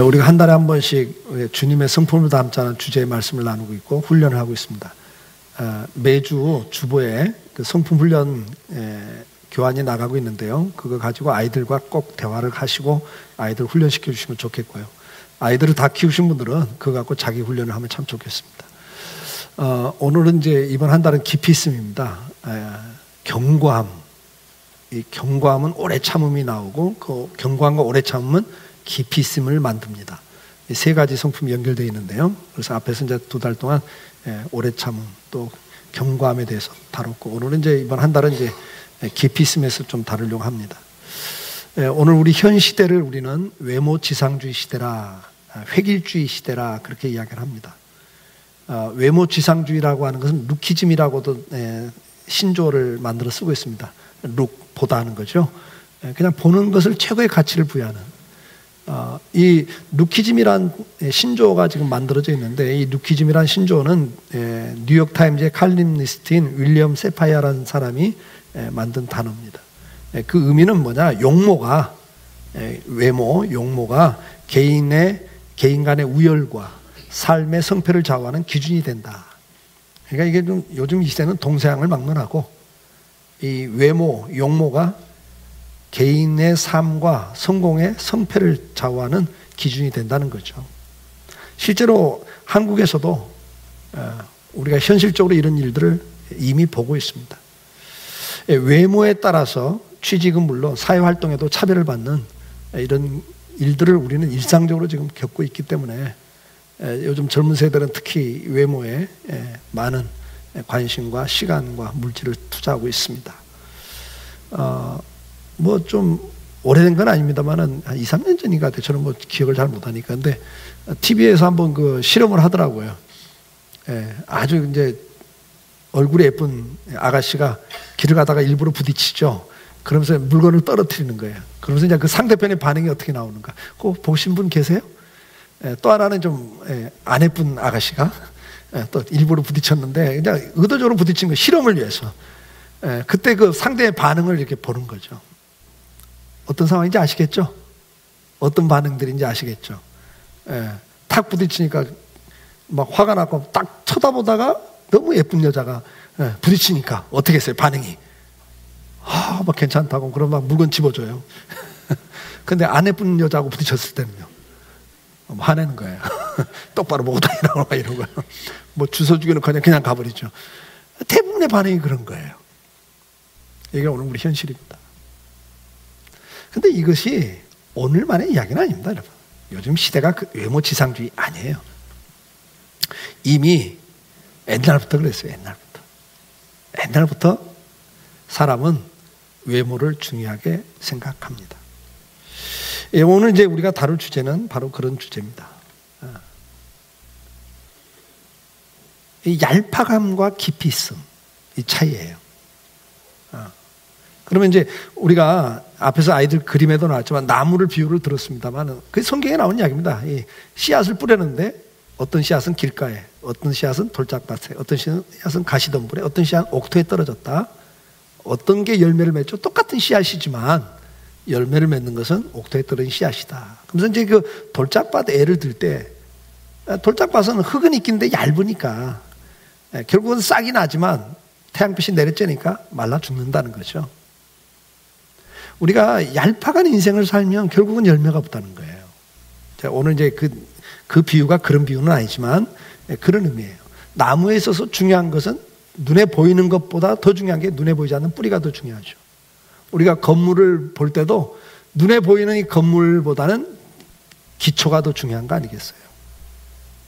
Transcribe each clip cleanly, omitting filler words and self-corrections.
우리가 한 달에 한 번씩 주님의 성품을 담자는 주제의 말씀을 나누고 있고 훈련을 하고 있습니다. 매주 주보에 그 성품 훈련 교환이 나가고 있는데요. 그거 가지고 아이들과 꼭 대화를 하시고 아이들 훈련시켜 주시면 좋겠고요. 아이들을 다 키우신 분들은 그거 갖고 자기 훈련을 하면 참 좋겠습니다. 오늘은 이제 이번 한 달은 깊이 있음입니다. 경고함. 이 경고함은 오래 참음이 나오고 그 경고함과 오래 참음은 깊이 있음을 만듭니다. 이 세 가지 성품이 연결되어 있는데요. 그래서 앞에서 이제 2달 동안 오래 참음 또 경고함에 대해서 다뤘고 오늘은 이제 이번 한 달은 이제 깊이 있음에서 좀 다루려고 합니다. 오늘 우리 현 시대를 우리는 외모 지상주의 시대라, 획일주의 시대라 그렇게 이야기를 합니다. 외모 지상주의라고 하는 것은 루키즘이라고도 신조어를 만들어 쓰고 있습니다. 룩, 보다 하는 거죠. 그냥 보는 것을 최고의 가치를 부여하는 이 루키즘이란 신조어가 지금 만들어져 있는데 이 루키즘이란 신조어는 뉴욕타임즈의 칼럼니스트인 윌리엄 세파이어라는 사람이 만든 단어입니다. 그 의미는 뭐냐? 용모가 외모, 용모가 개인 간의 우열과 삶의 성패를 좌우하는 기준이 된다. 그러니까 이게 좀 요즘 이 시대는 동서양을 막론하고 이 외모, 용모가 개인의 삶과 성공의 성패를 좌우하는 기준이 된다는 거죠. 실제로 한국에서도 우리가 현실적으로 이런 일들을 이미 보고 있습니다. 외모에 따라서 취직은 물론 사회활동에도 차별을 받는 이런 일들을 우리는 일상적으로 지금 겪고 있기 때문에 요즘 젊은 세대는 특히 외모에 많은 관심과 시간과 물질을 투자하고 있습니다. 뭐 좀 오래된 건 아닙니다만은 한 2, 3년 전인가 저는 뭐 기억을 잘 못하니까 근데 TV에서 한번 그 실험을 하더라고요. 아주 이제 얼굴이 예쁜 아가씨가 길을 가다가 일부러 부딪히죠. 그러면서 물건을 떨어뜨리는 거예요. 그러면서 이제 그 상대편의 반응이 어떻게 나오는가. 그거 보신 분 계세요? 또 하나는 좀 안 예쁜 아가씨가 또 일부러 부딪혔는데 그냥 의도적으로 부딪힌 거 실험을 위해서. 그때 그 상대의 반응을 이렇게 보는 거죠. 어떤 상황인지 아시겠죠? 어떤 반응들인지 아시겠죠? 탁 부딪히니까 막 화가 나고 딱 쳐다보다가 너무 예쁜 여자가 부딪히니까 어떻게 했어요? 반응이. 막 괜찮다고 그럼 막 물건 집어줘요. 근데 안 예쁜 여자하고 부딪혔을 때는요. 화내는 거예요. 똑바로 보고 다니라고 이러고 뭐 주워주기는 그냥 가버리죠. 대부분의 반응이 그런 거예요. 이게 오늘 우리 현실입니다. 근데 이것이 오늘만의 이야기는 아닙니다, 여러분. 요즘 시대가 그 외모 지상주의 아니에요. 이미 옛날부터 그랬어요, 옛날부터 사람은 외모를 중요하게 생각합니다. 오늘 이제 우리가 다룰 주제는 바로 그런 주제입니다. 이 얄팍함과 깊이 있음, 이 차이예요. 그러면 이제 우리가 앞에서 아이들 그림에도 나왔지만 나무를 비유를 들었습니다만 그 성경에 나온 이야기입니다. 이 씨앗을 뿌렸는데 어떤 씨앗은 길가에, 어떤 씨앗은 돌짝밭에, 어떤 씨앗은 가시덤불에, 어떤 씨앗은 옥토에 떨어졌다. 어떤 게 열매를 맺죠? 똑같은 씨앗이지만 열매를 맺는 것은 옥토에 떨어진 씨앗이다. 그래서 이제 그 돌짝밭 예를 들 때 돌짝밭은 흙은 있긴데 얇으니까 결국은 싹이 나지만 태양빛이 내려쬐니까 말라 죽는다는 거죠. 우리가 얄팍한 인생을 살면 결국은 열매가 없다는 거예요. 오늘 이제 그 비유가 그런 비유는 아니지만 그런 의미예요. 나무에 있어서 중요한 것은 눈에 보이는 것보다 더 중요한 게 눈에 보이지 않는 뿌리가 더 중요하죠. 우리가 건물을 볼 때도 눈에 보이는 이 건물보다는 기초가 더 중요한 거 아니겠어요?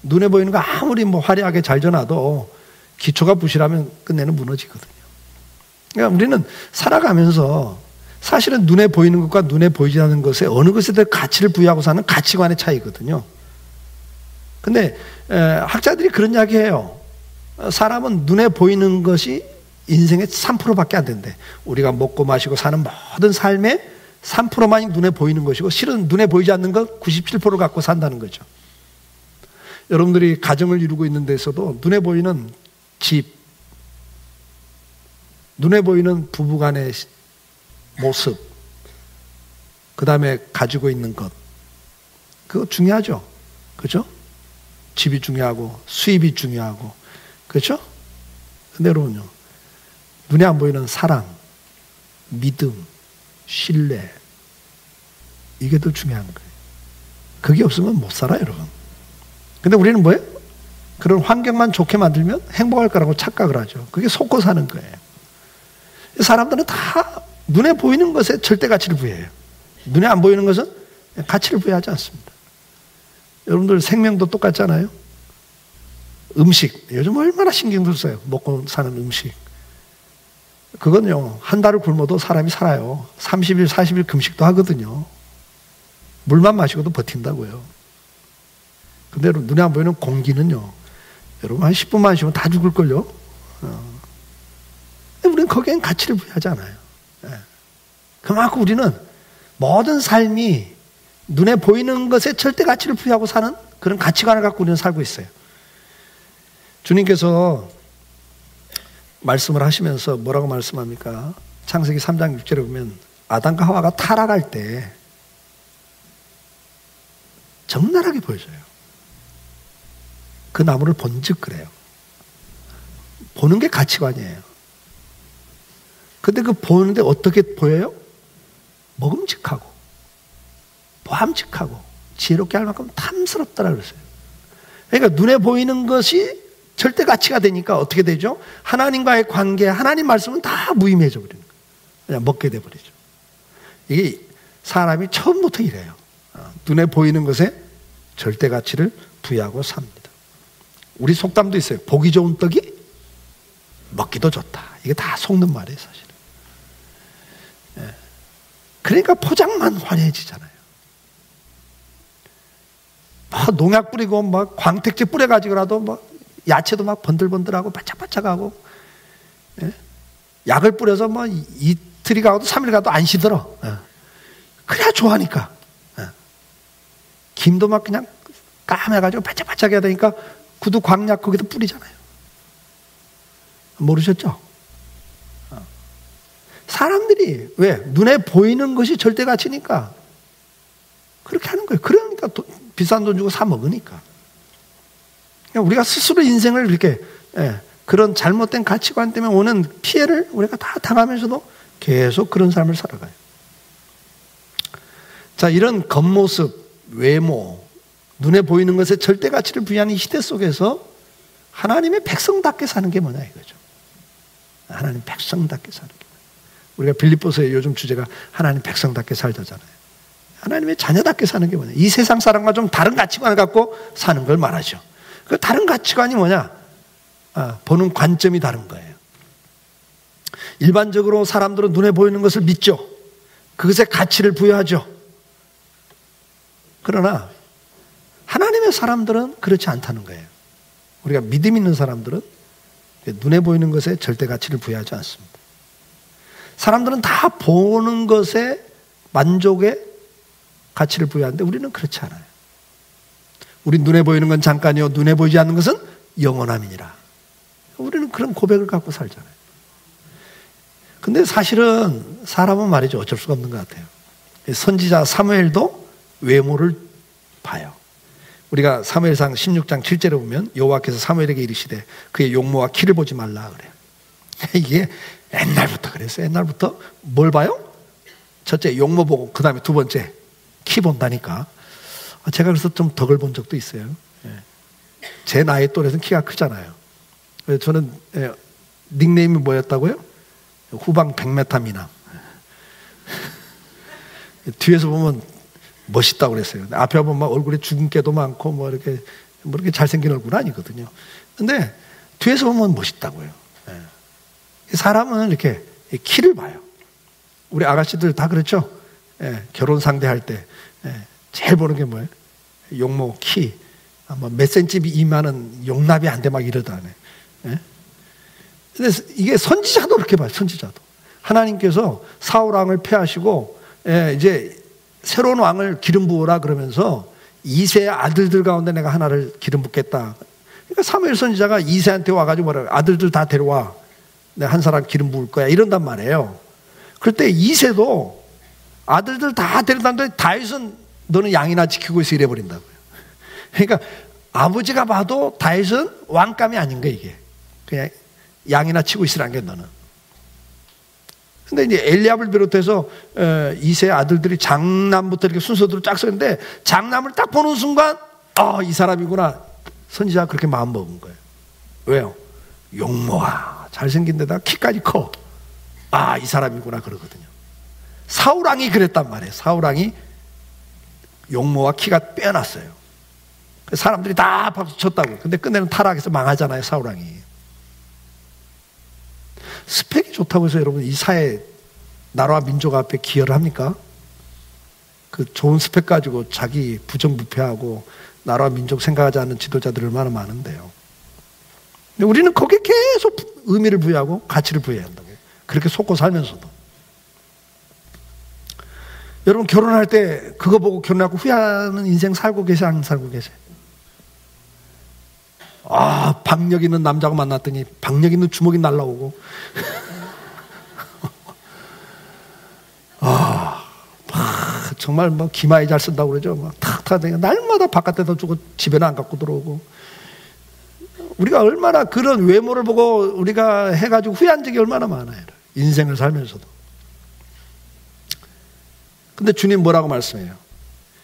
눈에 보이는 거 아무리 뭐 화려하게 잘 져놔도 기초가 부실하면 끝내는 무너지거든요. 그러니까 우리는 살아가면서 사실은 눈에 보이는 것과 눈에 보이지 않는 것에 어느 것에 대해 가치를 부여하고 사는 가치관의 차이거든요. 근데 학자들이 그런 이야기해요. 사람은 눈에 보이는 것이 인생의 3%밖에 안 된대. 우리가 먹고 마시고 사는 모든 삶의 3%만이 눈에 보이는 것이고 실은 눈에 보이지 않는 것 97% 갖고 산다는 거죠. 여러분들이 가정을 이루고 있는 데서도 눈에 보이는 집, 눈에 보이는 부부간의 모습, 그 다음에 가지고 있는 것, 그거 중요하죠. 그죠? 집이 중요하고 수입이 중요하고 그렇죠? 근데 여러분요, 눈에 안 보이는 사랑, 믿음, 신뢰, 이게 더 중요한 거예요. 그게 없으면 못 살아요, 여러분. 근데 우리는 뭐예요? 그런 환경만 좋게 만들면 행복할 거라고 착각을 하죠. 그게 속고 사는 거예요. 사람들은 다 눈에 보이는 것에 절대 가치를 부여해요. 눈에 안 보이는 것은 가치를 부여하지 않습니다. 여러분들 생명도 똑같잖아요. 음식, 요즘 얼마나 신경들 써요. 먹고 사는 음식. 그건요, 한 달을 굶어도 사람이 살아요. 30일, 40일 금식도 하거든요. 물만 마시고도 버틴다고요. 근데 여러분, 눈에 안 보이는 공기는요, 여러분 한 10분만 쉬면 다 죽을걸요. 우리는 거기엔 가치를 부여하지 않아요. 그만큼 우리는 모든 삶이 눈에 보이는 것에 절대 가치를 부여하고 사는 그런 가치관을 갖고 우리는 살고 있어요. 주님께서 말씀을 하시면서 뭐라고 말씀합니까? 창세기 3장 6절에 보면 아담과 하와가 타락할 때 적나라하게 보여줘요. 그 나무를 본즉 그래요. 보는 게 가치관이에요. 근데 그 보는데 어떻게 보여요? 먹음직하고 보암직하고 지혜롭게 할 만큼 탐스럽다라 그랬어요. 그러니까 눈에 보이는 것이 절대 가치가 되니까 어떻게 되죠? 하나님과의 관계, 하나님 말씀은 다 무의미해져 버리는 거예요. 그냥 먹게 돼버리죠. 이게 사람이 처음부터 이래요. 눈에 보이는 것에 절대 가치를 부여하고 삽니다. 우리 속담도 있어요. 보기 좋은 떡이 먹기도 좋다. 이게 다 속는 말이에요, 사실은. 그러니까 포장만 화려해지잖아요. 막 농약 뿌리고 막 광택제 뿌려가지고라도 막 야채도 막 번들번들하고 바짝바짝하고, 약을 뿌려서 뭐 이틀이 가도 3일 가도 안 시들어. 그래야 좋아하니까. 김도 막 그냥 까매가지고 바짝바짝 해야 되니까 구두 광약 거기다 뿌리잖아요. 모르셨죠? 사람들이 왜? 눈에 보이는 것이 절대 가치니까 그렇게 하는 거예요. 그러니까 비싼 돈 주고 사 먹으니까. 우리가 스스로 인생을 이렇게 그런 잘못된 가치관 때문에 오는 피해를 우리가 다 당하면서도 계속 그런 삶을 살아가요. 자, 이런 겉모습, 외모, 눈에 보이는 것에 절대 가치를 부여하는 이 시대 속에서 하나님의 백성답게 사는 게 뭐냐 이거죠. 하나님 백성답게 사는 게 뭐냐. 우리가 빌립보서의 요즘 주제가 하나님 백성답게 살자잖아요. 하나님의 자녀답게 사는 게 뭐냐. 이 세상 사람과 좀 다른 가치관을 갖고 사는 걸 말하죠. 그 다른 가치관이 뭐냐? 보는 관점이 다른 거예요. 일반적으로 사람들은 눈에 보이는 것을 믿죠. 그것에 가치를 부여하죠. 그러나 하나님의 사람들은 그렇지 않다는 거예요. 우리가 믿음 있는 사람들은 눈에 보이는 것에 절대 가치를 부여하지 않습니다. 사람들은 다 보는 것에 만족에 가치를 부여하는데 우리는 그렇지 않아요. 우리 눈에 보이는 건 잠깐이요, 눈에 보이지 않는 것은 영원함이니라. 우리는 그런 고백을 갖고 살잖아요. 근데 사실은 사람은 말이죠, 어쩔 수가 없는 것 같아요. 선지자 사무엘도 외모를 봐요. 우리가 사무엘상 16장 7절에 보면 여호와께서 사무엘에게 이르시되 그의 용모와 키를 보지 말라 그래요. 이게 옛날부터 그랬어요. 옛날부터 뭘 봐요? 첫째 용모 보고 그 다음에 두 번째 키 본다니까. 제가 그래서 좀 덕을 본 적도 있어요. 제 나이 또래는 키가 크잖아요. 저는 닉네임이 뭐였다고요? 후방 100m 미남. 뒤에서 보면 멋있다고 그랬어요. 앞에 보면 막 얼굴에 주근깨도 많고 뭐 이렇게 잘생긴 얼굴은 아니거든요. 근데 뒤에서 보면 멋있다고요. 사람은 이렇게 키를 봐요. 우리 아가씨들 다 그렇죠? 결혼 상대할 때 제일 보는 게 뭐예요? 용모, 키. 몇 센치 이마는 용납이 안 돼 막 이러다네. 근데 이게 선지자도 그렇게 봐요. 선지자도. 하나님께서 사울 왕을 패하시고 이제 새로운 왕을 기름 부으라 그러면서 이세의 아들들 가운데 내가 하나를 기름 붓겠다. 그러니까 사무엘 선지자가 이세한테 와가지고 뭐라고 아들들 다 데려와. 내가 한 사람 기름 부을 거야. 이런단 말이에요. 그때 이세도 아들들 다 데려다는데 다윗은 너는 양이나 지키고 있어 이래버린다고요. 그러니까 아버지가 봐도 다윗은 왕감이 아닌 거야 이게. 그냥 양이나 치고 있으라는 게 너는. 근데 이제 엘리압을 비롯해서 이세 아들들이 장남부터 이렇게 순서대로 쫙 서는데 장남을 딱 보는 순간 이 사람이구나. 선지자가 그렇게 마음 먹은 거예요. 왜요? 용모가 잘생긴 데다 키까지 커. 이 사람이구나 그러거든요. 사울왕이 그랬단 말이에요. 사울왕이 용모와 키가 빼어났어요. 사람들이 다 박수 쳤다고. 근데 끝내는 타락해서 망하잖아요, 사울왕이. 스펙이 좋다고 해서 여러분 이 사회 나라와 민족 앞에 기여를 합니까? 그 좋은 스펙 가지고 자기 부정부패하고 나라와 민족 생각하지 않는 지도자들이 얼마나 많은데요. 근데 우리는 거기에 계속 의미를 부여하고 가치를 부여해야 한다고요. 그렇게 속고 살면서도. 여러분 결혼할 때 그거 보고 결혼하고 후회하는 인생 살고 계세요? 안 살고 계세요? 박력 있는 남자가 만났더니 박력 있는 주먹이 날라오고 정말 뭐 기마이 잘 쓴다고 그러죠. 막 탁탁 날마다 바깥에서 주고 집에는 안 갖고 들어오고. 우리가 얼마나 그런 외모를 보고 우리가 해가지고 후회한 적이 얼마나 많아요. 인생을 살면서도. 근데 주님 뭐라고 말씀해요?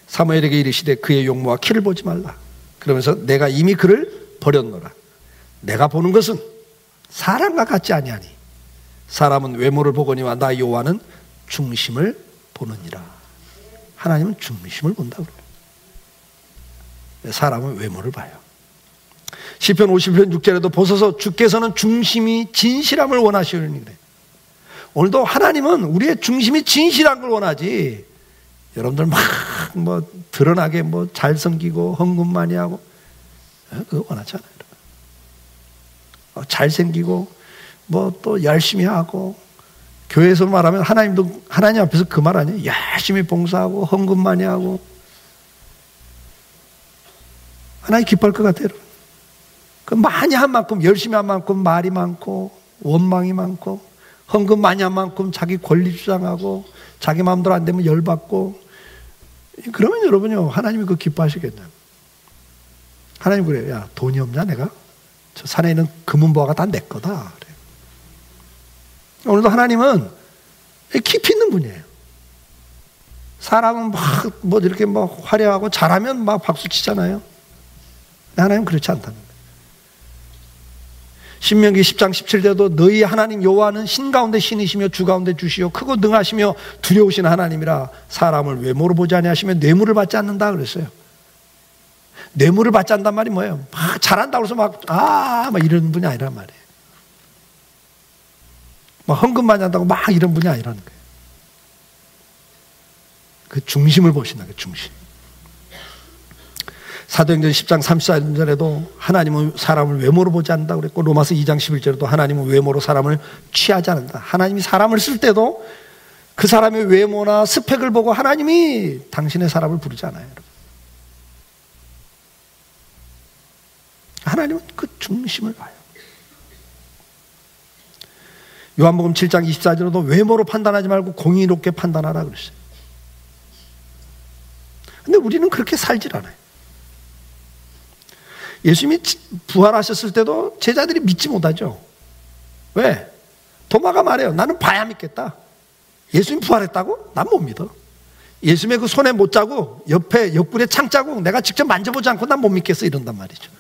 사무엘에게 이르시되 그의 용모와 키를 보지 말라. 그러면서 내가 이미 그를 버렸노라. 내가 보는 것은 사람과 같지 아니하니 사람은 외모를 보거니와 나 여호와는 중심을 보느니라. 하나님은 중심을 본다고 그래요. 사람은 외모를 봐요. 시편 50편 6절에도 보소서 주께서는 중심이 진실함을 원하시오니 그래. 오늘도 하나님은 우리의 중심이 진실한 걸 원하지. 여러분들 막 뭐 드러나게 뭐 잘생기고 헌금 많이 하고 그거 원하지 않아요. 잘생기고 뭐 또 열심히 하고 교회에서 말하면 하나님도 하나님 앞에서 그 말 아니에요. 열심히 봉사하고 헌금 많이 하고 하나님 기뻐할 것 같아요. 그 많이 한 만큼 열심히 한 만큼 말이 많고 원망이 많고 헌금 많이 한 만큼 자기 권리 주장하고 자기 마음대로 안 되면 열받고 그러면 여러분요 하나님이 그거 기뻐하시겠냐고. 하나님 그래요. 야 돈이 없냐 내가? 저 산에 있는 금은보화가 다 내 거다. 그래요. 오늘도 하나님은 깊이 있는 분이에요. 사람은 막 뭐 이렇게 막 화려하고 잘하면 막 박수 치잖아요. 하나님은 그렇지 않다는 거예요. 신명기 10장 17절에도 너희 하나님 여호와는 신 가운데 신이시며 주 가운데 주시오 크고 능하시며 두려우신 하나님이라 사람을 외모로 보지 아니하시며 뇌물을 받지 않는다 그랬어요. 뇌물을 받지 않는단 말이 뭐예요? 막 잘한다고 해서 막 이런 분이 아니란 말이에요. 막 헌금 많이 한다고 막 이런 분이 아니라는 거예요. 그 중심을 보신다, 그 중심. 사도행전 10장 34절에도 하나님은 사람을 외모로 보지 않는다 그랬고 로마서 2장 11절에도 하나님은 외모로 사람을 취하지 않는다. 하나님이 사람을 쓸 때도 그 사람의 외모나 스펙을 보고 하나님이 당신의 사람을 부르지 않아요. 하나님은 그 중심을 봐요. 요한복음 7장 24절에도 외모로 판단하지 말고 공의롭게 판단하라 그랬어요. 근데 우리는 그렇게 살질 않아요. 예수님이 부활하셨을 때도 제자들이 믿지 못하죠. 왜? 도마가 말해요. 나는 봐야 믿겠다. 예수님 부활했다고? 난 못 믿어. 예수님의 그 손에 못 자국, 옆에 옆구리에 창 자국 내가 직접 만져보지 않고 난 못 믿겠어 이런단 말이죠.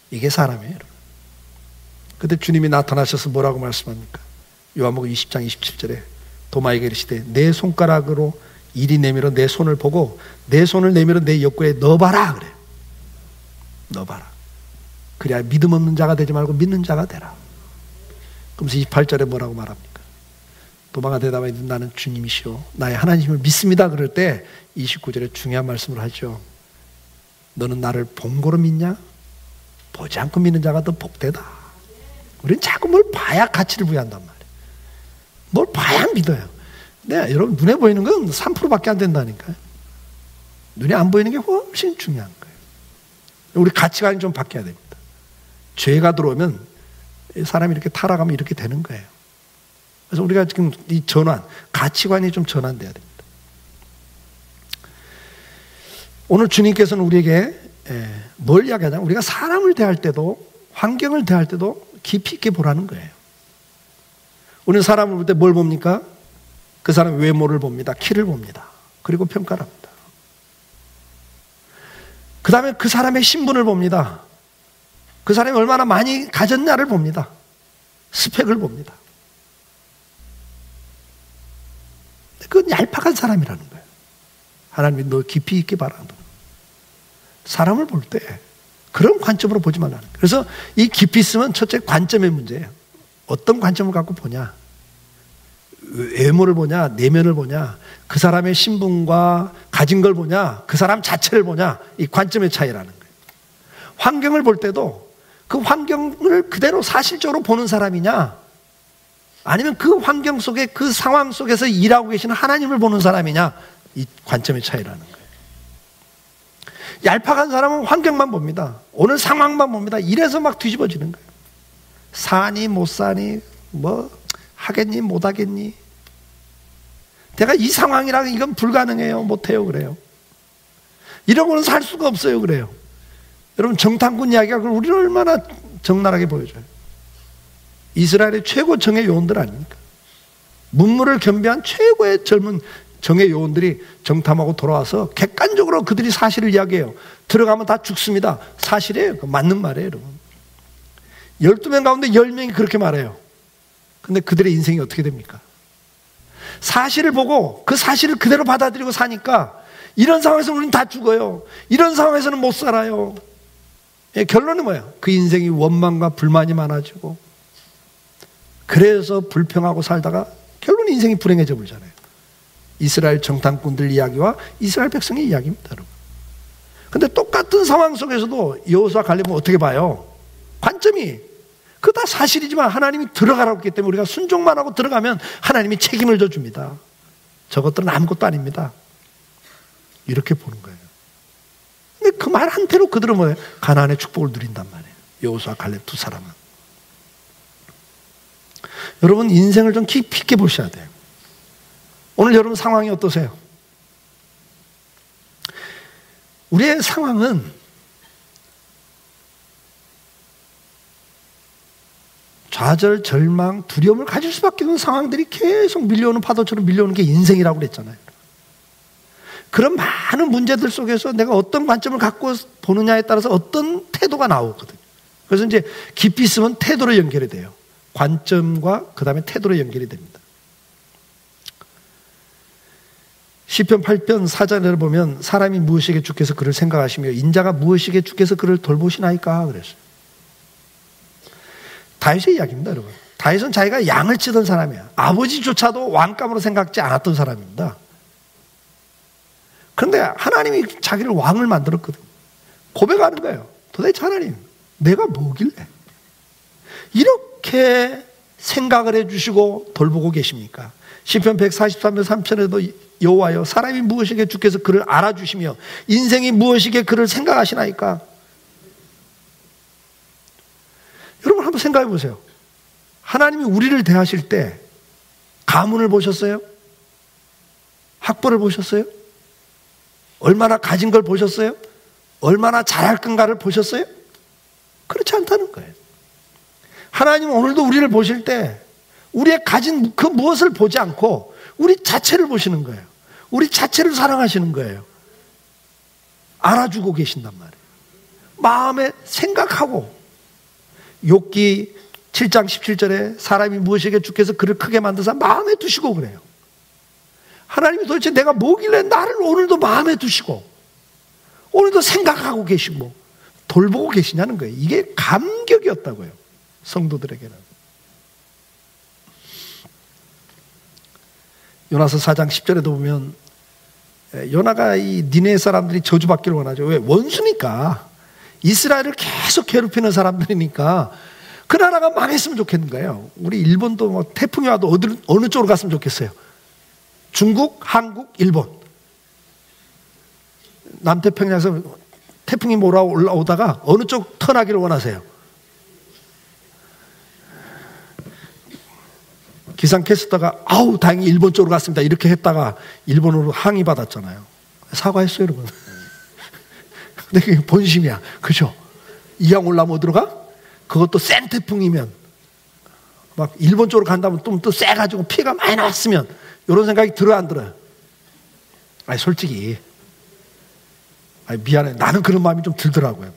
이게 사람이에요. 여러분. 그때 주님이 나타나셔서 뭐라고 말씀합니까? 요한복음 20장 27절에 도마에게 이르시되 내 손가락으로 이리 내밀어 내 손을 보고 내 손을 내밀어 내 옆구리에 넣어봐라 그래요. 넣어봐라. 그래야 믿음 없는 자가 되지 말고 믿는 자가 되라. 그러면서 28절에 뭐라고 말합니까? 도마가 대답하되 나는 주님이시오 나의 하나님을 믿습니다 그럴 때 29절에 중요한 말씀을 하죠. 너는 나를 본 거로 믿냐? 보지 않고 믿는 자가 더 복되다. 우리는 자꾸 뭘 봐야 가치를 부여한단 말이에요. 뭘 봐야 믿어요. 네, 여러분 눈에 보이는 건 3%밖에 안 된다니까요. 눈에 안 보이는 게 훨씬 중요한 거예요. 우리 가치관이 좀 바뀌어야 됩니다. 죄가 들어오면 사람이 이렇게 타락하면 이렇게 되는 거예요. 그래서 우리가 지금 이 전환, 가치관이 좀 전환돼야 됩니다. 오늘 주님께서는 우리에게 뭘 이야기하냐면 우리가 사람을 대할 때도 환경을 대할 때도 깊이 있게 보라는 거예요. 우리는 사람을 볼 때 뭘 봅니까? 그 사람의 외모를 봅니다. 키를 봅니다. 그리고 평가를 합니다. 그 다음에 그 사람의 신분을 봅니다. 그 사람이 얼마나 많이 가졌냐를 봅니다. 스펙을 봅니다. 그건 얄팍한 사람이라는 거예요. 하나님이 너 깊이 있게 바라는 거예요. 사람을 볼 때 그런 관점으로 보지 말라는 거예요. 그래서 이 깊이 있으면 첫째 관점의 문제예요. 어떤 관점을 갖고 보냐, 외모를 보냐, 내면을 보냐, 그 사람의 신분과 가진 걸 보냐, 그 사람 자체를 보냐, 이 관점의 차이라는 거예요. 환경을 볼 때도 그 환경을 그대로 사실적으로 보는 사람이냐, 아니면 그 환경 속에 그 상황 속에서 일하고 계시는 하나님을 보는 사람이냐, 이 관점의 차이라는 거예요. 얄팍한 사람은 환경만 봅니다. 오늘 상황만 봅니다. 이래서 막 뒤집어지는 거예요. 사니 못 사니, 뭐 하겠니 못 하겠니, 내가 이 상황이랑 이건 불가능해요, 못해요 그래요. 이런 거는 살 수가 없어요 그래요. 여러분 정탐꾼 이야기가 우리를 얼마나 적나라하게 보여줘요. 이스라엘의 최고 정예 요원들 아닙니까? 문무를 겸비한 최고의 젊은 정예 요원들이 정탐하고 돌아와서 객관적으로 그들이 사실을 이야기해요. 들어가면 다 죽습니다. 사실이에요. 맞는 말이에요 여러분. 12명 가운데 10명이 그렇게 말해요. 근데 그들의 인생이 어떻게 됩니까? 사실을 보고 그 사실을 그대로 받아들이고 사니까 이런 상황에서는 우리는 다 죽어요. 이런 상황에서는 못 살아요. 결론은 뭐예요? 그 인생이 원망과 불만이 많아지고 그래서 불평하고 살다가 결론 인생이 불행해져 버리잖아요. 이스라엘 정탐꾼들 이야기와 이스라엘 백성의 이야기입니다 여러분. 근데 똑같은 상황 속에서도 여호수아 갈렙은 어떻게 봐요? 관점이 그거 다 사실이지만 하나님이 들어가라고 했기 때문에 우리가 순종만 하고 들어가면 하나님이 책임을 져줍니다. 저것들은 아무것도 아닙니다. 이렇게 보는 거예요. 근데 그 말 한태로 그들은 뭐예요? 가나안의 축복을 누린단 말이에요. 여호수아 갈렙 두 사람은. 여러분 인생을 좀 깊이 있게 보셔야 돼요. 오늘 여러분 상황이 어떠세요? 우리의 상황은 좌절, 절망, 두려움을 가질 수밖에 없는 상황들이 계속 밀려오는 파도처럼 밀려오는 게 인생이라고 그랬잖아요. 그런 많은 문제들 속에서 내가 어떤 관점을 갖고 보느냐에 따라서 어떤 태도가 나오거든요. 그래서 이제 깊이 있으면 태도로 연결이 돼요. 관점과 그 다음에 태도로 연결이 됩니다. 시편 8편 4절을 보면 사람이 무엇이게 주께서 그를 생각하시며 인자가 무엇이게 주께서 그를 돌보시나이까 그랬어요. 다윗의 이야기입니다 여러분. 다윗은 자기가 양을 치던 사람이야. 아버지조차도 왕감으로 생각지 않았던 사람입니다. 그런데 하나님이 자기를 왕을 만들었거든. 고백하는 거예요. 도대체 하나님 내가 뭐길래 이렇게 생각을 해주시고 돌보고 계십니까? 시편 143편 3편에도 여호와여 사람이 무엇이게 주께서 그를 알아주시며 인생이 무엇이게 그를 생각하시나이까. 여러분 한번 생각해 보세요. 하나님이 우리를 대하실 때 가문을 보셨어요? 학벌을 보셨어요? 얼마나 가진 걸 보셨어요? 얼마나 잘할 건가를 보셨어요? 그렇지 않다는 거예요. 하나님은 오늘도 우리를 보실 때 우리의 가진 그 무엇을 보지 않고 우리 자체를 보시는 거예요. 우리 자체를 사랑하시는 거예요. 알아주고 계신단 말이에요. 마음에 생각하고 욥기 7장 17절에 사람이 무엇이게 주께서 그를 크게 만드사 마음에 두시고 그래요. 하나님이 도대체 내가 뭐길래 나를 오늘도 마음에 두시고 오늘도 생각하고 계시고 돌보고 계시냐는 거예요. 이게 감격이었다고요. 성도들에게는. 요나서 4장 10절에도 보면 요나가 이 니네 사람들이 저주받기를 원하죠. 왜? 원수니까. 이스라엘을 계속 괴롭히는 사람들이니까 그 나라가 망했으면 좋겠는 거예요. 우리 일본도 뭐 태풍이 와도 어느 쪽으로 갔으면 좋겠어요. 중국, 한국, 일본. 남태평양에서 태풍이 올라오다가 어느 쪽 턴하기를 원하세요? 기상캐스터가 아우 다행히 일본 쪽으로 갔습니다 이렇게 했다가 일본으로 항의받았잖아요. 사과했어요 여러분. 근데 그게 본심이야. 그죠? 이왕 올라면 어디로 가? 그것도 센 태풍이면, 막 일본 쪽으로 간다면 또 세가지고 피해가 많이 났으면, 이런 생각이 들어요, 안 들어요? 아니, 솔직히. 아니, 미안해. 나는 그런 마음이 좀 들더라고요.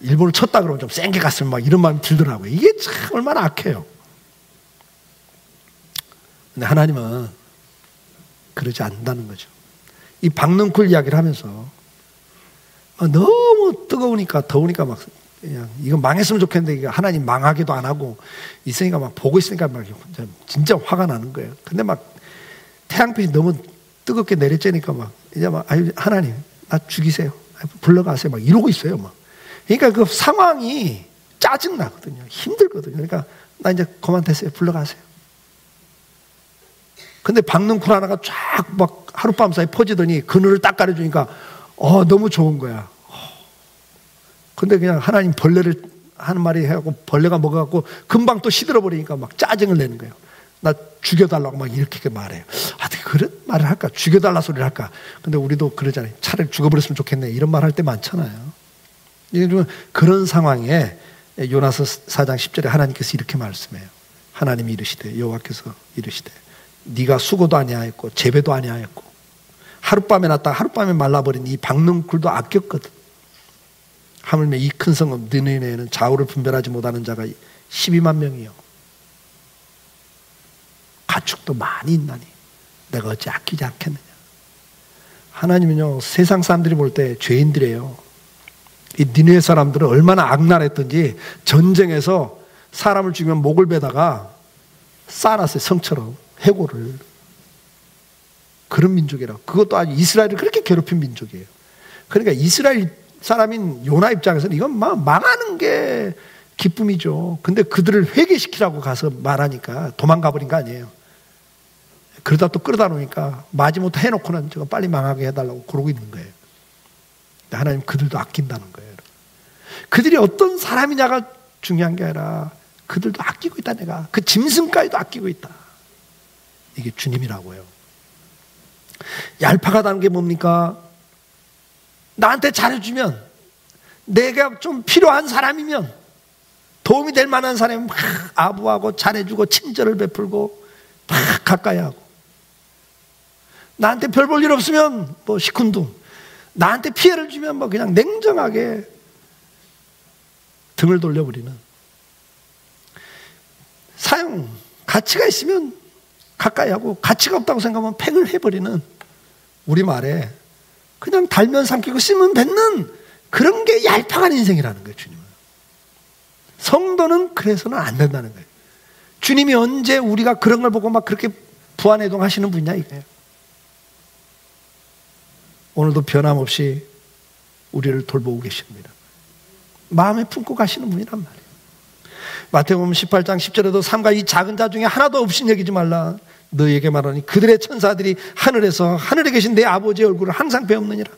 일본을 쳤다 그러면 좀 센 게 갔으면 막 이런 마음이 들더라고요. 이게 참 얼마나 악해요. 근데 하나님은 그러지 않는다는 거죠. 이 박능쿨 이야기를 하면서 너무 뜨거우니까 더우니까 막 그냥 이거 망했으면 좋겠는데 이게 하나님 망하기도 안 하고 있으니까 막 보고 있으니까 막 진짜 화가 나는 거예요. 근데 막 태양빛이 너무 뜨겁게 내려쬐니까 막 이제 막 하나님 나 죽이세요. 불러가세요. 막 이러고 있어요. 막. 그러니까 그 상황이 짜증 나거든요. 힘들거든요. 그러니까 나 이제 그만 됐어요. 불러가세요. 근데 박능쿨 하나가 쫙 막 하룻밤 사이 퍼지더니 그늘을 딱 가려주니까 너무 좋은 거야. 근데 그냥 하나님 벌레를 한 마리 해갖고 벌레가 먹어갖고 금방 또 시들어 버리니까 막 짜증을 내는 거예요. 나 죽여달라고 막 이렇게 말해요. 어떻게 그런 말을 할까? 죽여달라 소리를 할까? 근데 우리도 그러잖아요. 차라리 죽어버렸으면 좋겠네. 이런 말 할 때 많잖아요. 그런 상황에 요나서 4장 10절에 하나님께서 이렇게 말씀해요. 하나님이 이르시되 여호와께서 이르시되 네가 수고도 아니하였고 재배도 아니하였고 하룻밤에 났다가 하룻밤에 말라버린 이 박능쿨도 아꼈거든. 하물며 이 큰 성읍 느느웨에는 좌우를 분별하지 못하는 자가 12만 명이요 가축도 많이 있나니 내가 어찌 아끼지 않겠느냐. 하나님은요 세상 사람들이 볼 때 죄인들이에요. 이 니느웨 사람들은 얼마나 악랄했던지 전쟁에서 사람을 죽이면 목을 베다가 쌓아놨어요. 성처럼 해골을. 그런 민족이라고. 그것도 아주 이스라엘을 그렇게 괴롭힌 민족이에요. 그러니까 이스라엘 사람인 요나 입장에서는 이건 망하는 게 기쁨이죠. 근데 그들을 회개시키라고 가서 말하니까 도망가 버린 거 아니에요. 그러다 또 끌어다 놓으니까 마지못해 해놓고는 저거 빨리 망하게 해달라고 그러고 있는 거예요. 하나님 그들도 아낀다는 거예요. 그들이 어떤 사람이냐가 중요한 게 아니라 그들도 아끼고 있다. 내가 그 짐승까지도 아끼고 있다. 이게 주님이라고요. 얄팍하다는 게 뭡니까? 나한테 잘해주면, 내가 좀 필요한 사람이면, 도움이 될 만한 사람이면 막 아부하고 잘해주고 친절을 베풀고 막 가까이 하고, 나한테 별 볼 일 없으면 뭐 시큰둥, 나한테 피해를 주면 뭐 그냥 냉정하게 등을 돌려버리는, 사용 가치가 있으면 가까이 하고 가치가 없다고 생각하면 팽을 해버리는, 우리말에 그냥 달면 삼키고 씹으면 뱉는 그런 게 얄팍한 인생이라는 거예요. 주님은. 성도는 그래서는 안 된다는 거예요. 주님이 언제 우리가 그런 걸 보고 막 그렇게 부안해동하시는 분이냐 이거예요. 오늘도 변함없이 우리를 돌보고 계십니다. 마음에 품고 가시는 분이란 말이에요. 마태복음 18장 10절에도 삼가 이 작은 자 중에 하나도 없인 여기지 말라. 너희에게 말하니 그들의 천사들이 하늘에서 하늘에 계신 내 아버지의 얼굴을 항상 배우느니라.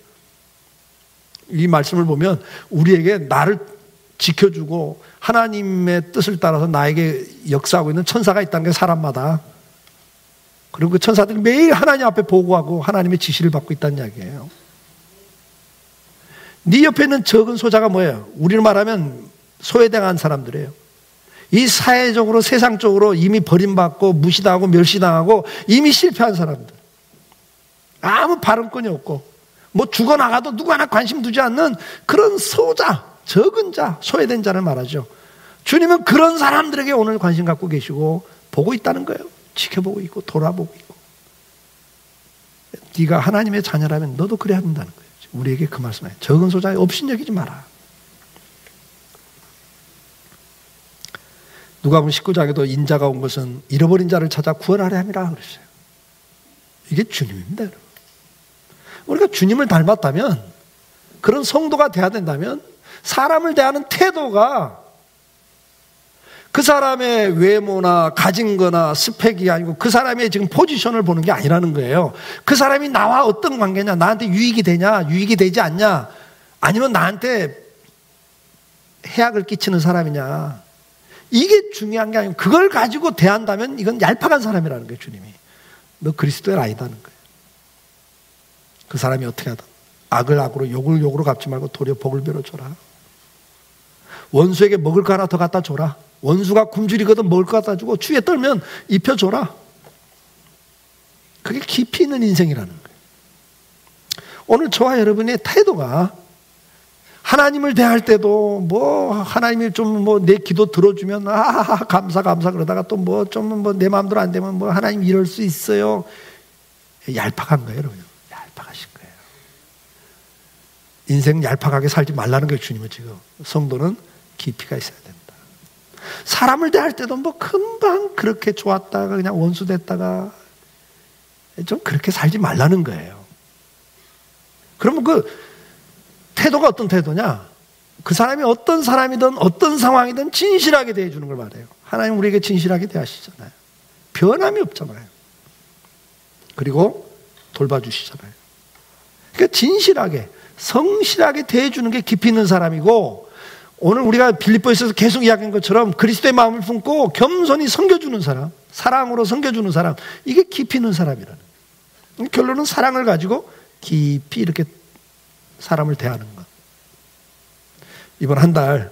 이 말씀을 보면 우리에게 나를 지켜주고 하나님의 뜻을 따라서 나에게 역사하고 있는 천사가 있다는 게 사람마다, 그리고 그 천사들이 매일 하나님 앞에 보고하고 하나님의 지시를 받고 있다는 이야기예요. 네 옆에 있는 적은 소자가 뭐예요? 우리를 말하면 소외당한 사람들이에요. 이 사회적으로 세상적으로 이미 버림받고 무시당하고 멸시당하고 이미 실패한 사람들, 아무 발언권이 없고 뭐 죽어나가도 누구 하나 관심 두지 않는 그런 소자, 적은 자, 소외된 자를 말하죠. 주님은 그런 사람들에게 오늘 관심 갖고 계시고 보고 있다는 거예요. 지켜보고 있고 돌아보고 있고. 네가 하나님의 자녀라면 너도 그래야 한다는 거예요. 우리에게 그 말씀을 해요. 적은 소자에 업신여기지 마라. 누가복음 19장에도 인자가 온 것은 잃어버린 자를 찾아 구원하려 함이라 그랬어요. 이게 주님입니다, 여러분. 우리가 주님을 닮았다면, 그런 성도가 돼야 된다면 사람을 대하는 태도가 그 사람의 외모나 가진 거나 스펙이 아니고 그 사람의 지금 포지션을 보는 게 아니라는 거예요. 그 사람이 나와 어떤 관계냐, 나한테 유익이 되냐, 유익이 되지 않냐, 아니면 나한테 해악을 끼치는 사람이냐, 이게 중요한 게 아니고 그걸 가지고 대한다면 이건 얄팍한 사람이라는 거예요. 주님이 너 그리스도의 아니다는 거예요. 그 사람이 어떻게 하든 악을 악으로 욕을 욕으로 갚지 말고 도리어 복을 빌어줘라. 원수에게 먹을 거 하나 더 갖다 줘라. 원수가 굶주리거든 먹을 거 갖다 주고 추위에 떨면 입혀줘라. 그게 깊이 있는 인생이라는 거예요. 오늘 저와 여러분의 태도가 하나님을 대할 때도 뭐 하나님이 좀 뭐 내 기도 들어주면 감사 그러다가 또 뭐 좀 뭐 내 마음대로 안 되면 뭐 하나님 이럴 수 있어요. 얄팍한 거예요, 여러분. 얄팍하신 거예요. 인생 얄팍하게 살지 말라는 거예요, 주님은 지금. 성도는 깊이가 있어야 된다. 사람을 대할 때도 뭐 금방 그렇게 좋았다가 그냥 원수 됐다가 좀 그렇게 살지 말라는 거예요. 그러면 그 태도가 어떤 태도냐? 그 사람이 어떤 사람이든 어떤 상황이든 진실하게 대해주는 걸 말해요. 하나님 우리에게 진실하게 대하시잖아요. 변함이 없잖아요. 그리고 돌봐주시잖아요. 그러니까 진실하게 성실하게 대해주는 게 깊이 있는 사람이고, 오늘 우리가 빌립보에서 계속 이야기한 것처럼 그리스도의 마음을 품고 겸손히 섬겨주는 사람, 사랑으로 섬겨주는 사람, 이게 깊이 있는 사람이라는 거예요. 결론은 사랑을 가지고 깊이 이렇게 사람을 대하는 것. 이번 한 달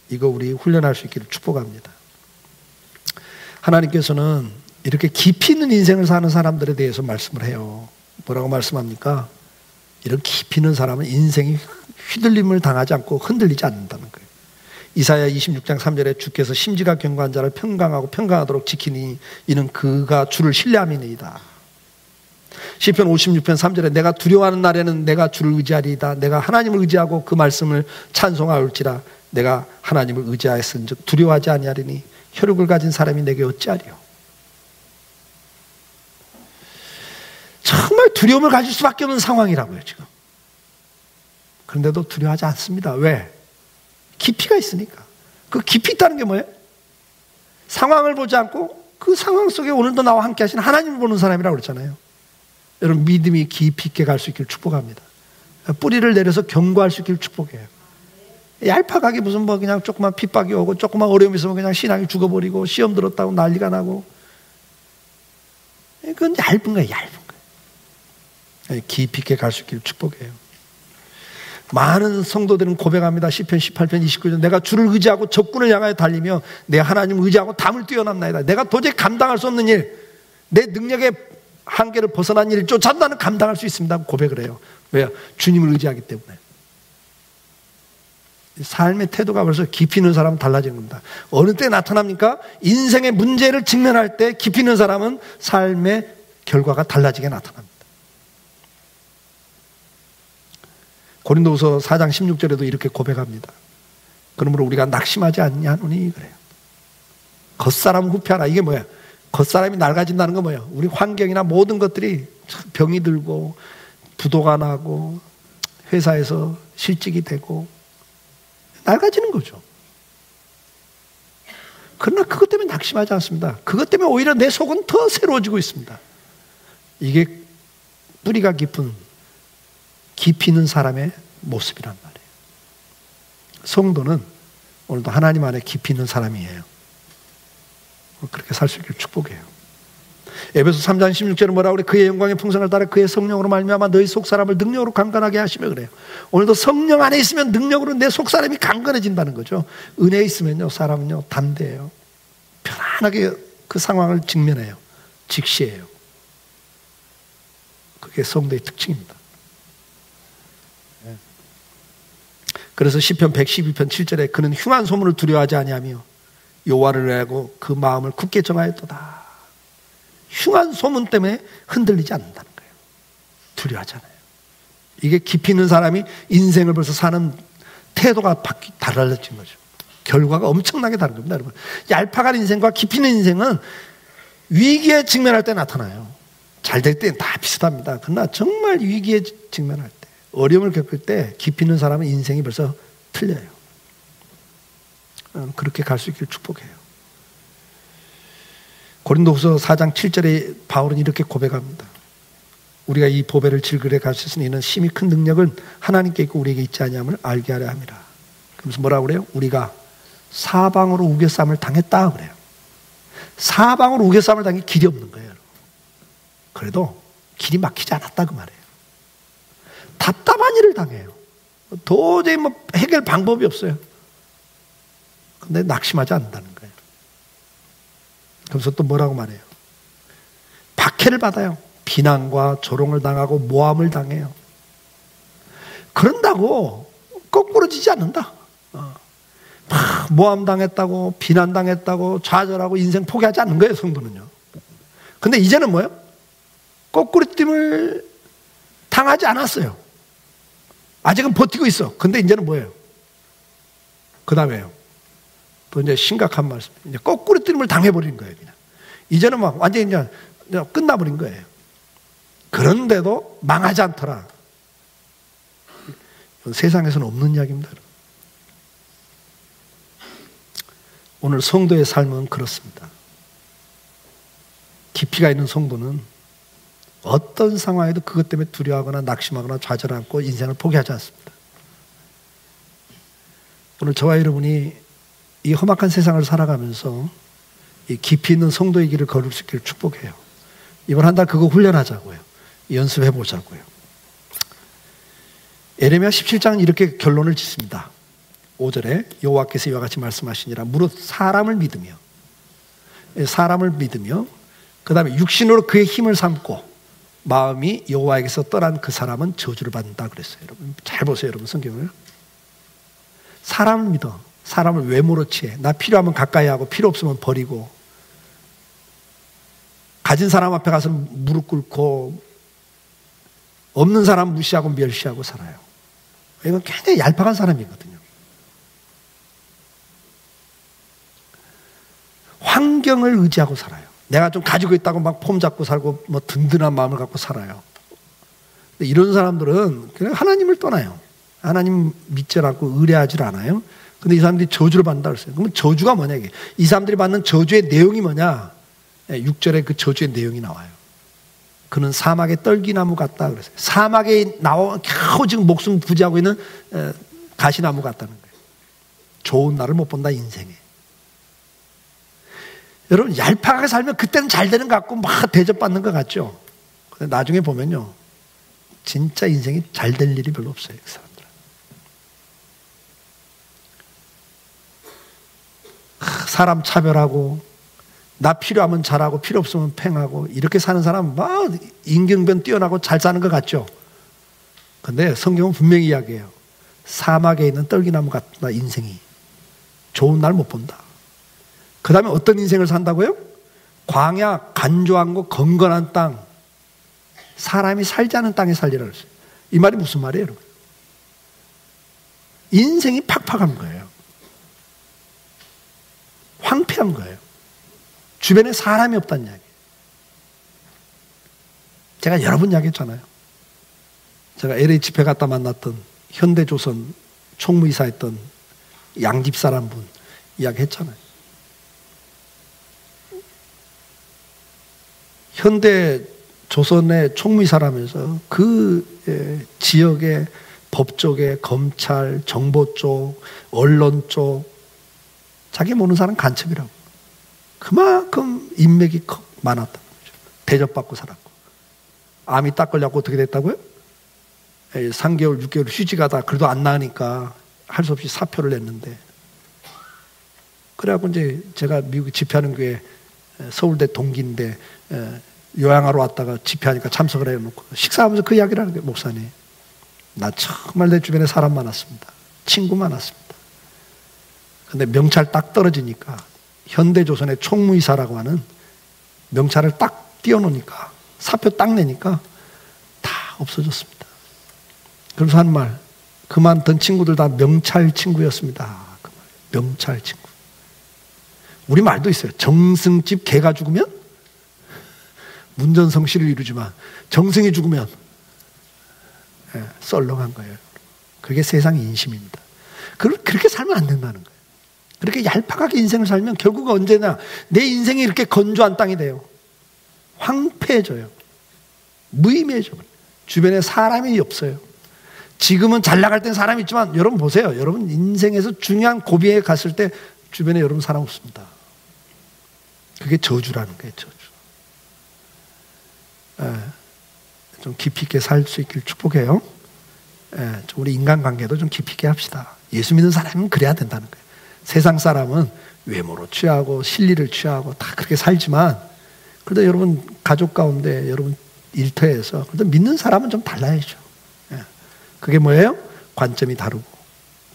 이거 우리 훈련할 수 있기를 축복합니다. 하나님께서는 이렇게 깊이 있는 인생을 사는 사람들에 대해서 말씀을 해요. 뭐라고 말씀합니까? 이런 깊이 있는 사람은 인생이 휘둘림을 당하지 않고 흔들리지 않는다는 거예요. 이사야 26장 3절에 주께서 심지가 견고한 자를 평강하고 평강하도록 지키니 이는 그가 주를 신뢰함이니이다. 시편 56편 3절에 내가 두려워하는 날에는 내가 주를 의지하리이다. 내가 하나님을 의지하고 그 말씀을 찬송하올지라. 내가 하나님을 의지하였은즉 두려워하지 아니하리니 혈육을 가진 사람이 내게 어찌하리요. 정말 두려움을 가질 수밖에 없는 상황이라고요 지금. 그런데도 두려워하지 않습니다. 왜? 깊이가 있으니까. 그 깊이 있다는 게 뭐예요? 상황을 보지 않고 그 상황 속에 오늘도 나와 함께 하시는 하나님을 보는 사람이라고 그랬잖아요. 여러분 믿음이 깊이 있게 갈 수 있기를 축복합니다. 뿌리를 내려서 견고할 수 있기를 축복해요. 얄팍하게 무슨 뭐 그냥 조그만 핍박이 오고 조그만 어려움이 있으면 그냥 신앙이 죽어버리고 시험 들었다고 난리가 나고, 그건 얇은 거예요. 깊이 있게 갈 수 있기를 축복해요. 많은 성도들은 고백합니다. 시편 18편 29절 내가 주를 의지하고 적군을 향하여 달리며 내 하나님을 의지하고 담을 뛰어넘나이다. 내가 도저히 감당할 수 없는 일, 내 능력의 한계를 벗어난 일을 쫓아 나는 감당할 수 있습니다 고백을 해요. 왜요? 주님을 의지하기 때문에. 삶의 태도가 벌써 깊이 있는 사람은 달라지는 겁니다. 어느 때 나타납니까? 인생의 문제를 직면할 때 깊이 있는 사람은 삶의 결과가 달라지게 나타납니다. 고린도후서 4장 16절에도 이렇게 고백합니다. 그러므로 우리가 낙심하지 않냐노니 그래요. 겉사람 후피하라. 이게 뭐야? 겉사람이 낡아진다는 건 뭐예요? 우리 환경이나 모든 것들이 병이 들고 부도가 나고 회사에서 실직이 되고 낡아지는 거죠. 그러나 그것 때문에 낙심하지 않습니다. 그것 때문에 오히려 내 속은 더 새로워지고 있습니다. 이게 뿌리가 깊은 깊이 있는 사람의 모습이란 말이에요. 성도는 오늘도 하나님 안에 깊이 있는 사람이에요. 그렇게 살 수 있기를 축복해요. 에베소 3장 16절은 뭐라고 그래? 그의 영광의 풍성을 따라 그의 성령으로 말미암아 너희 속사람을 능력으로 강건하게 하시며 그래요. 오늘도 성령 안에 있으면 능력으로 내 속사람이 강건해진다는 거죠. 은혜에 있으면요 사람은요 담대해요. 편안하게 그 상황을 직면해요. 직시해요. 그게 성도의 특징입니다. 그래서 시편 112편 7절에 그는 흉한 소문을 두려워하지 아니하며 여호와를 알고 그 마음을 굳게 정하였도다. 흉한 소문 때문에 흔들리지 않는다는 거예요. 두려워하잖아요. 이게 깊이 있는 사람이 인생을 벌써 사는 태도가 달라진 거죠. 결과가 엄청나게 다른 겁니다, 여러분. 얄팍한 인생과 깊이 있는 인생은 위기에 직면할 때 나타나요. 잘 될 때는 다 비슷합니다. 그러나 정말 위기에 직면할 때, 어려움을 겪을 때 깊이 있는 사람은 인생이 벌써 틀려요. 그렇게 갈 수 있기를 축복해요. 고린도후서 4장 7절에 바울은 이렇게 고백합니다. 우리가 이 보배를 질그레 가셨으니 이는 심히 큰 능력은 하나님께 있고 우리에게 있지 아니함을 알게 하려 함이라. 그러면서 뭐라고 그래요? 우리가 사방으로 우겨쌈을 당했다 그래요. 사방으로 우겨쌈을 당해 길이 없는 거예요. 그래도 길이 막히지 않았다 그 말이에요. 답답한 일을 당해요. 도저히 뭐 해결 방법이 없어요. 근데 낙심하지 않는다는 거예요. 그래서 또 뭐라고 말해요? 박해를 받아요. 비난과 조롱을 당하고 모함을 당해요. 그런다고 거꾸로 지지 않는다. 모함당했다고 비난당했다고 좌절하고 인생 포기하지 않는 거예요, 성도는요. 근데 이제는 뭐예요? 거꾸로 뜸을 당하지 않았어요. 아직은 버티고 있어. 근데 이제는 뭐예요? 그 다음에요. 또 이제 심각한 말씀. 이제 거꾸로 뜸을 당해버린 거예요, 그냥. 이제는 막 완전히 이제 끝나버린 거예요. 그런데도 망하지 않더라. 세상에서는 없는 이야기입니다. 오늘 성도의 삶은 그렇습니다. 깊이가 있는 성도는 어떤 상황에도 그것 때문에 두려워하거나 낙심하거나 좌절 않고 인생을 포기하지 않습니다. 오늘 저와 여러분이 이 험악한 세상을 살아가면서 이 깊이 있는 성도의 길을 걸을 수 있기를 축복해요. 이번 한 달 그거 훈련하자고요. 연습해보자고요. 에레미야 17장은 이렇게 결론을 짓습니다. 5절에 여호와께서 이와 같이 말씀하시니라. 무릇 사람을 믿으며 그 다음에 육신으로 그의 힘을 삼고 마음이 여호와에게서 떠난 그 사람은 저주를 받는다 그랬어요. 여러분 잘 보세요. 여러분 성경을. 사람을 믿어. 사람을 외모로 취해. 나 필요하면 가까이 하고 필요 없으면 버리고, 가진 사람 앞에 가서 무릎 꿇고 없는 사람 무시하고 멸시하고 살아요. 이건 굉장히 얄팍한 사람이거든요. 환경을 의지하고 살아요. 내가 좀 가지고 있다고 막 폼 잡고 살고 뭐 든든한 마음을 갖고 살아요. 근데 이런 사람들은 그냥 하나님을 떠나요. 하나님 믿지 않고 의뢰하지 않아요. 근데 이 사람들이 저주를 받는다 그랬어요. 그러면 저주가 뭐냐 이게. 이 사람들이 받는 저주의 내용이 뭐냐. 6절에 그 저주의 내용이 나와요. 그는 사막의 떨기나무 같다 그랬어요. 사막에 나와 겨우 지금 목숨 부지하고 있는 가시나무 같다는 거예요. 좋은 날을 못 본다 인생에. 여러분 얄팍하게 살면 그때는 잘 되는 것 같고 막 대접받는 것 같죠. 근데 나중에 보면요 진짜 인생이 잘 될 일이 별로 없어요. 그 사람들은. 사람 차별하고 나 필요하면 잘하고 필요 없으면 팽하고 이렇게 사는 사람은 막 임경변 뛰어나고 잘 사는 것 같죠. 근데 성경은 분명히 이야기해요. 사막에 있는 떨기나무 같다 인생이. 좋은 날 못 본다. 그 다음에 어떤 인생을 산다고요? 광야, 간조한 곳, 건건한 땅, 사람이 살지 않은 땅에 살리라 그랬어요. 이 말이 무슨 말이에요, 여러분? 인생이 팍팍한 거예요. 황폐한 거예요. 주변에 사람이 없다는 이야기. 제가 여러 번 이야기했잖아요. 제가 LA 집회 갔다 만났던 현대조선 총무이사였던 양집 사람분 이야기했잖아요. 현대 조선의 총무이사라면서 그 지역의 법 쪽에 검찰, 정보 쪽, 언론 쪽 자기 모르는 사람 간첩이라고. 그만큼 인맥이 많았다는 거죠. 대접받고 살았고. 암이 딱 걸려갖고 어떻게 됐다고요? 3개월, 6개월 휴직하다 그래도 안 나으니까 할 수 없이 사표를 냈는데, 그래갖고 이제 제가 미국 집회하는 교회 서울대 동기인데 요양하러 왔다가 집회하니까 참석을 해놓고 식사하면서 그 이야기를 하는 거예요. 목사님, 나 정말 내 주변에 사람 많았습니다. 친구 많았습니다. 근데 명찰 딱 떨어지니까 현대조선의 총무이사라고 하는 명찰을 딱 띄워놓으니까 사표 딱 내니까 다 없어졌습니다. 그래서 한 말, 그만둔 친구들 다 명찰 친구였습니다. 그 말, 명찰 친구. 우리 말도 있어요. 정승집 개가 죽으면 문전성시를 이루지만 정승이 죽으면 썰렁한 거예요. 그게 세상의 인심입니다. 그렇게 살면 안 된다는 거예요. 그렇게 얄팍하게 인생을 살면 결국 언제나 내 인생이 이렇게 건조한 땅이 돼요. 황폐해져요. 무의미해져. 주변에 사람이 없어요. 지금은 잘 나갈 땐 사람이 있지만 여러분 보세요. 여러분 인생에서 중요한 고비에 갔을 때 주변에 여러분 사람 없습니다. 그게 저주라는 거예요. 저주. 좀 깊이 있게 살 수 있길 축복해요. 좀 우리 인간관계도 좀 깊이 있게 합시다. 예수 믿는 사람은 그래야 된다는 거예요. 세상 사람은 외모로 취하고 실리를 취하고 다 그렇게 살지만, 그래도 여러분 가족 가운데, 여러분 일터에서 그래도 믿는 사람은 좀 달라야죠. 그게 뭐예요? 관점이 다르고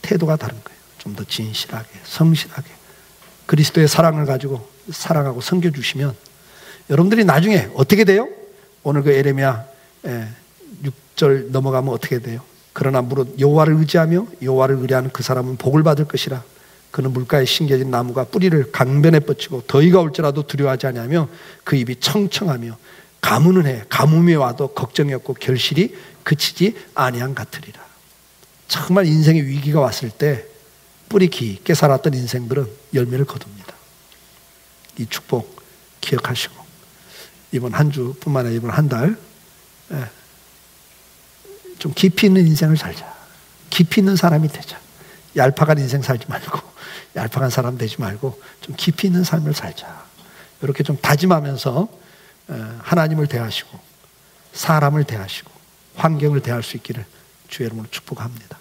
태도가 다른 거예요. 좀 더 진실하게, 성실하게 그리스도의 사랑을 가지고 사랑하고 섬겨주시면 여러분들이 나중에 어떻게 돼요? 오늘 그 에레미야 6절 넘어가면 어떻게 돼요? 그러나 무릇 여호와를 의지하며 여호와를 의뢰하는 그 사람은 복을 받을 것이라. 그는 물가에 심겨진 나무가 뿌리를 강변에 뻗치고 더위가 올지라도 두려워하지 아니하며 그 입이 청청하며 가뭄은 해 가뭄이 와도 걱정이 없고 결실이 그치지 아니한 같으리라. 정말 인생의 위기가 왔을 때 뿌리 깊게 살았던 인생들은 열매를 거둡니다. 이 축복 기억하시고 이번 한 주뿐만 아니라 이번 한 달 좀 깊이 있는 인생을 살자. 깊이 있는 사람이 되자. 얄팍한 인생 살지 말고, 얄팍한 사람 되지 말고 좀 깊이 있는 삶을 살자. 이렇게 좀 다짐하면서 하나님을 대하시고 사람을 대하시고 환경을 대할 수 있기를 주의 이름으로 축복합니다.